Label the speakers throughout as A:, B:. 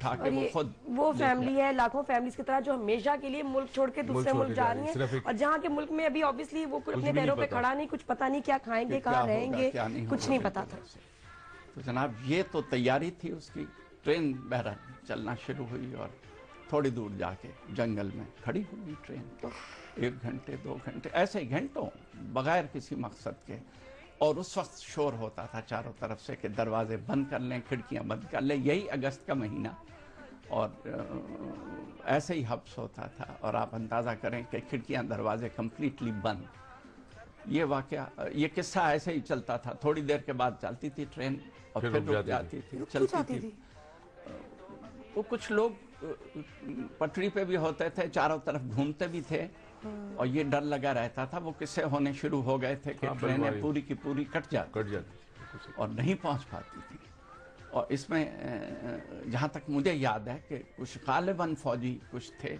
A: اٹھا کے وہ خود
B: وہ فیملی ہے لاکھوں فیملیز کی طرح جو ہمیشہ کے لیے ملک چھوڑ کے دوسرے ملک جا رہی ہیں، اور جہاں کے ملک میں ابھی obviously وہ اپنے پیروں پہ کھڑا نہیں، کچھ پتہ نہیں کیا کھائیں گے، کہاں رہیں گے، کچھ نہیں پتا تھا۔
A: تو جناب یہ تو تیاری تھی اس کی۔ ٹرین بہرحال چلنا شروع ہوئی اور تھوڑی دور جا کے جنگل میں کھڑی ہوئی ٹرین، 1 گھنٹے 2 گھنٹے ایسے ہی گھنٹوں بغیر کسی مقصد کے، اور اس وقت شور ہوتا تھا چاروں طرف سے کہ دروازے بند کر لیں، کھڑکیاں بند کر لیں، یہی اگست کا مہینہ، اور ایسے ہی حبس ہوتا تھا، اور آپ اندازہ کریں کہ کھڑکیاں دروازے کمپلیٹلی بند۔ یہ واقعہ، یہ قصہ ایسے ہی چلتا تھا، تھوڑی دیر کے بعد چلتی تھی ٹرین اور پھر رک جاتی تھی، چلتی تھی۔ وہ کچھ لوگ پٹری پہ بھی ہوتے تھے، چاروں طرف گھومتے بھی تھے، اور یہ ڈر لگا رہتا تھا، وہ قصے ہونے شروع ہو گئے تھے کہ ٹرینیں پوری کی پوری کٹ جاتی اور نہیں پہنچ پاتی تھی۔ اور اس میں جہاں تک مجھے یاد ہے کہ کچھ غالباً فوجی کچھ تھے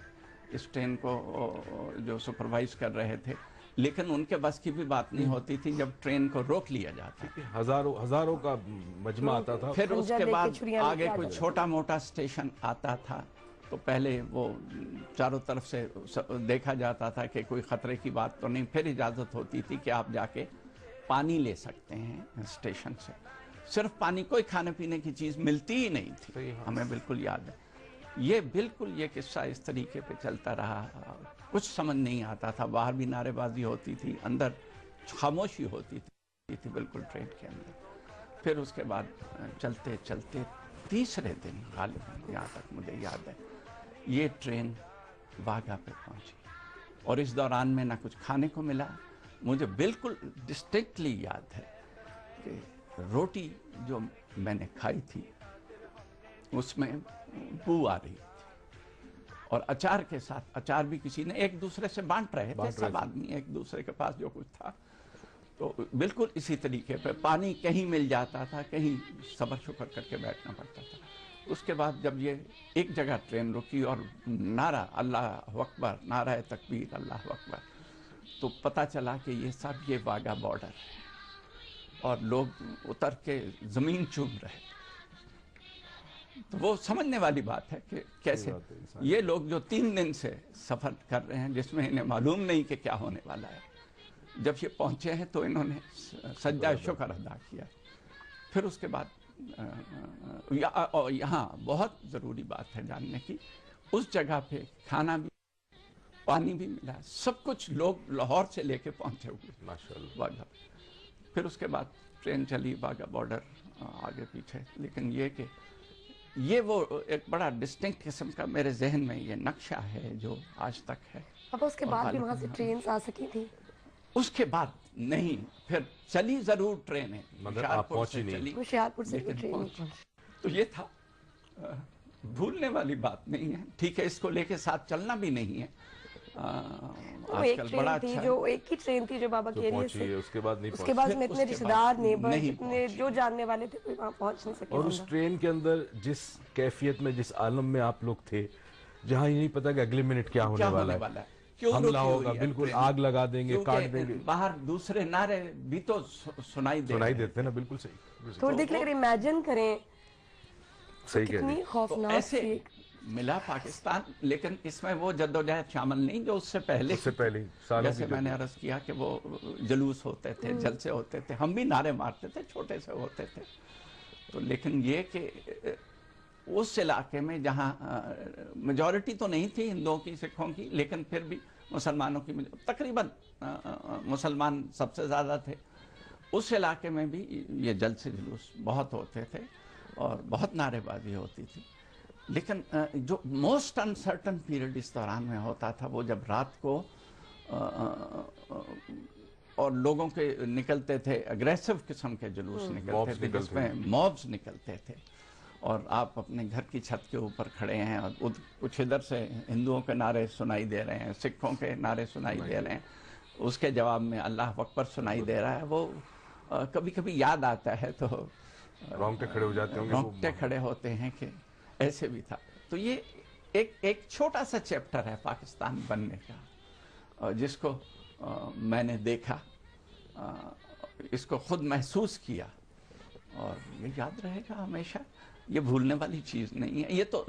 A: اس ٹرین کو جو سپروائز کر رہے تھے، لیکن ان کے بس کی بھی بات نہیں ہوتی تھی جب ٹرین کو روک لیا جاتا تھا۔
C: ہزاروں کا مجمع آتا تھا۔
A: پھر اس کے بعد آگے کوئی چھوٹا موٹا اسٹیشن آتا تھا، تو پہلے وہ چاروں طرف سے دیکھا جاتا تھا کہ کوئی خطرے کی بات تو نہیں، پھر اجازت ہوتی تھی کہ آپ جا کے پانی لے سکتے ہیں اسٹیشن سے۔ صرف پانی، کوئی کھانے پینے کی چیز ملتی ہی نہیں تھی، ہمیں بالکل یاد ہے۔ یہ قصہ اس طریقے پہ چلتا رہا، کچھ سمجھ نہیں آتا تھا، باہر بھی نعرے بازی ہوتی تھی، اندر خاموشی ہوتی تھی بالکل ٹرین کے اندر۔ پھر اس کے بعد چلتے چلتے تیسرے دن غالباً، یہاں تک مجھے یاد ہے، یہ ٹرین واگا پہ پہنچی، اور اس دوران میں نہ کچھ کھانے کو ملا۔ مجھے بالکل ڈسٹنکٹلی یاد ہے کہ روٹی جو میں نے کھائی تھی اس میں بو آ رہی تھی، اور اچار کے ساتھ، اچار بھی کسی نے ایک دوسرے سے بانٹ رہے تھے، سب آدمی ایک دوسرے کے پاس جو کچھ تھا، تو بالکل اسی طریقے پہ پانی کہیں مل جاتا تھا، کہیں صبر شکر کر کے بیٹھنا پڑتا تھا۔ اس کے بعد جب یہ ایک جگہ ٹرین رکی اور نعرہ اللہ اکبر، نعرہ تکبیر اللہ اکبر، تو پتہ چلا کہ یہ واگا بارڈر ہے، اور لوگ اتر کے زمین چوم رہے تھے۔ تو وہ سمجھنے والی بات ہے کہ کیسے یہ لوگ جو 3 دن سے سفر کر رہے ہیں، جس میں انہیں معلوم نہیں کہ کیا ہونے والا ہے، جب یہ پہنچے ہیں تو انہوں نے سجدہ شکر ادا کیا۔ پھر اس کے بعد یہاں بہت ضروری بات ہے جاننے کی، اس جگہ پہ کھانا بھی، پانی بھی ملا، سب کچھ لوگ لاہور سے لے کے پہنچے ہوئے واگا۔ پھر اس کے بعد ٹرین چلی واگا بارڈر آگے پیچھے، لیکن یہ کہ یہ وہ ایک بڑا ڈسٹنکٹ قسم کا میرے ذہن میں یہ نقشہ ہے جو آج تک ہے۔
B: اب اس کے بعد بھی وہاں سے ٹرینز آ سکی تھی؟
A: اس کے بعد نہیں، پھر چلی ضرور ٹرینیں،
C: مگر آپ پہنچی نہیں،
B: ہوشیارپور سے ٹرین۔
A: تو یہ تھا، بھولنے والی بات نہیں ہے، ٹھیک ہے، اس کو لے کے ساتھ چلنا بھی نہیں ہے۔
B: آج کل بڑا اچھا ہے، جو ایک ہی ٹرین تھی جو بابا کے ایریے سے، اس کے بعد میں اتنے رشتہ دار، نیبر، اتنے جو جاننے والے تھے، کوئی وہاں پہنچ نہیں سکے۔
C: اور اس ٹرین کے اندر جس کیفیت میں، جس عالم میں آپ لوگ تھے، جہاں یہ نہیں پتا کہ اگلے منٹ کیا ہونے والا ہے، حملہ ہوگا، بالکل آگ لگا دیں گے، کاٹ دیں گے،
A: باہر دوسرے نعرے بھی تو سنائی
C: دیتے ہیں نا، بالکل صحیح۔
B: تھوڑی دیکھ لیں، امیجن کریں کتنی خوفناک سی
A: ملا پاکستان، لیکن اس میں وہ جدوجہد شامل نہیں جو اس سے پہلے، جیسے میں نے عرض کیا کہ وہ جلوس ہوتے تھے، جلسے ہوتے تھے، ہم بھی نعرے مارتے تھے، چھوٹے سے ہوتے تھے، تو لیکن یہ کہ اس علاقے میں جہاں میجورٹی تو نہیں تھی ہندوؤں کی، سکھوں کی، لیکن پھر بھی مسلمانوں کی تقریباً مسلمان سب سے زیادہ تھے، اس علاقے میں بھی یہ جلسے جلوس بہت ہوتے تھے اور بہت نعرے بازی ہوتی تھی۔ لیکن جو موسٹ انسرٹن پیریڈ اس دوران میں ہوتا تھا، وہ جب رات کو اور لوگوں کے نکلتے تھے، اگریسو قسم کے جلوس نکلتے تھے، جس میں موبز نکلتے تھے، اور آپ اپنے گھر کی چھت کے اوپر کھڑے ہیں اور کچھ ادھر سے ہندوؤں کے نعرے سنائی دے رہے ہیں، سکھوں کے نعرے سنائی دے رہے ہیں، اس کے جواب میں اللہ اکبر سنائی دے رہا ہے۔ وہ کبھی کبھی یاد آتا ہے تو
C: رونگٹے کھڑے ہو جاتے ہوں گے،
A: رونگٹے کھڑے ہوتے ہیں کہ ایسے بھی تھا۔ تو یہ ایک چھوٹا سا چیپٹر ہے پاکستان بننے کا، جس کو میں نے دیکھا، اس کو خود محسوس کیا، اور یہ یاد رہے گا ہمیشہ، یہ بھولنے والی چیز نہیں ہے۔ یہ تو